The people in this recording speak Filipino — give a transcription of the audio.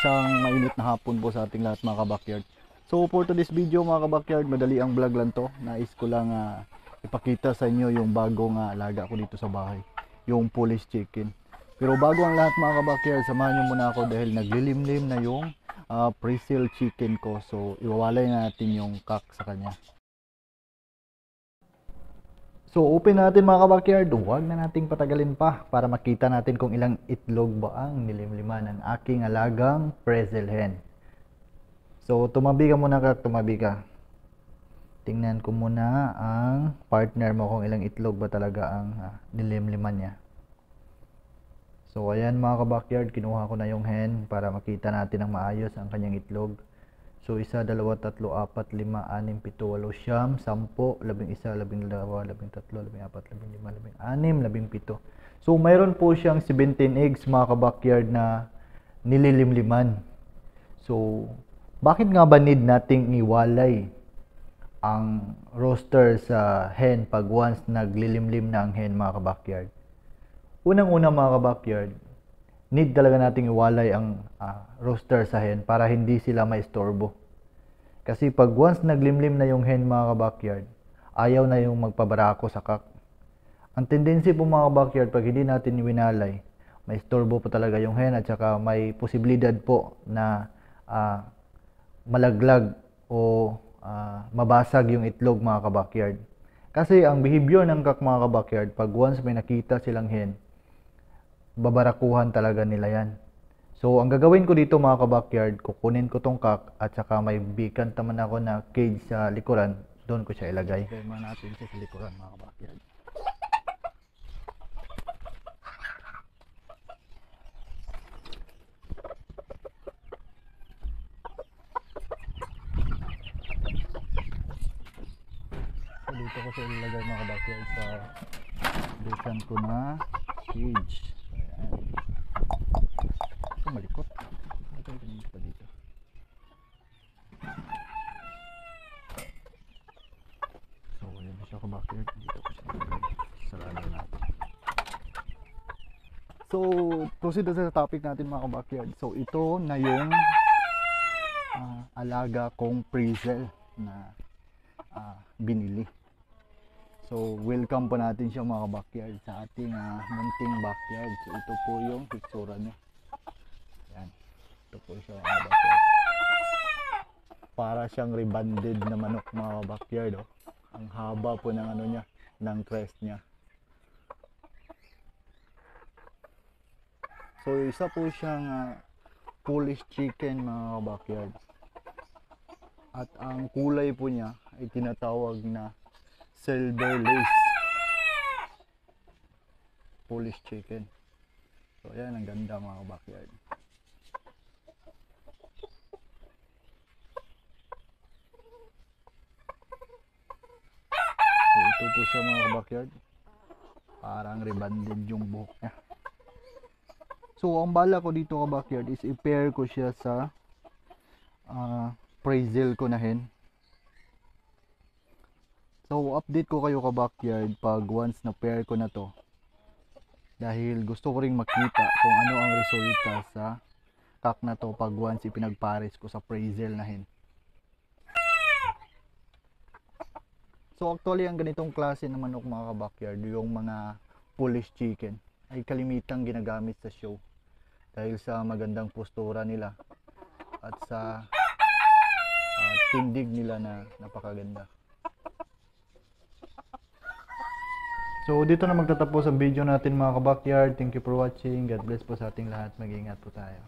Isang mainit na hapon po sa ating lahat mga kabakyard. So for today's video mga kabakyard, madali ang vlog lang to. Nais ko lang ipakita sa inyo yung bagong alaga ko dito sa bahay, yung Polish chicken. Pero bago ang lahat mga kabakyard, samahan nyo muna ako dahil naglilimlim na yung pre-sale chicken ko. So iwawalay na natin yung cock sa kanya. So open natin mga kabakyard, huwag na nating patagalin pa para makita natin kung ilang itlog ba ang nilimliman ng aking alagang Brazil hen. So tumabi ka muna ka, tumabi ka. Tingnan ko muna ang partner mo kung ilang itlog ba talaga ang nilimliman niya. So ayan mga kabakyard, kinuha ko na yung hen para makita natin ng maayos ang kanyang itlog. So, 1, 2, 3, 4, 5, 6, 7, 8, 10, 11, 12, 13, 14, 15, 16, 17. So, mayroon po siyang 17 eggs mga kabakyard na nililimliman. So, bakit nga ba need nating iwalay ang roster sa hen pag once naglilimlim na ang hen mga kabakyard? Unang-una mga kabakyard, need talaga nating iwalay ang roster sa hen para hindi sila maistorbo. Kasi pag once naglimlim na yung hen mga kabakyard, ayaw na yung magpabarako sa cock. Ang tendency po mga kabakyard, pag hindi natin iwinalay, maistorbo po talaga yung hen at saka may posibilidad po na malaglag o mabasag yung itlog mga kabakyard. Kasi ang behavior ng cock mga kabakyard, pag once may nakita silang hen, babarakuhan talaga nila yan. So, ang gagawin ko dito mga kabakyard, kukunin ko tong cock at saka may beacon naman ako na cage sa likuran, doon ko siya ilagay. Okay, natin siya sa likuran mga kabakyard. So, dito ko siya ilagay mga kabakyard sa beacon ko na cage. Ayan. Malikot. Ito yung pa dito. So, ayan na siya kabakyard. Dito ko siya ilagay. Sarado natin. So, proceed sa topic natin mga kabakyard. So, ito na yung alaga kong pre-sale na binili. So, welcome po natin siya mga kabakyard sa ating munting backyard. So, ito po yung hitsura niya. Ito po siya mga kabakyard. Para siyang rebanded na manok mga kabakyard. Oh. Ang haba po ng ano niya, ng crest niya. So isa po siyang Polish chicken mga kabakyard. At ang kulay po niya ay tinatawag na silver lace Polish chicken. So ayan, ang ganda mga kabakyard. Ito po siya mga kabakyard. Parang rebanded yung buhok niya. So ang bala ko dito kabakyard is i-pair ko siya sa Brazil ko na hen. So update ko kayo kabakyard pag once na pair ko na to. Dahil gusto ko ring makita kung ano ang resulta sa cock na to pag once ipinagpares ko sa Brazil na hen. So actually ang ganitong klase ng manok mga kabakyard, yung mga Polish chicken, ay kalimitang ginagamit sa show. Dahil sa magandang postura nila at sa tindig nila na napakaganda. So dito na magtatapos ang video natin mga kabakyard. Thank you for watching. God bless po sa ating lahat. Mag-iingat po tayo.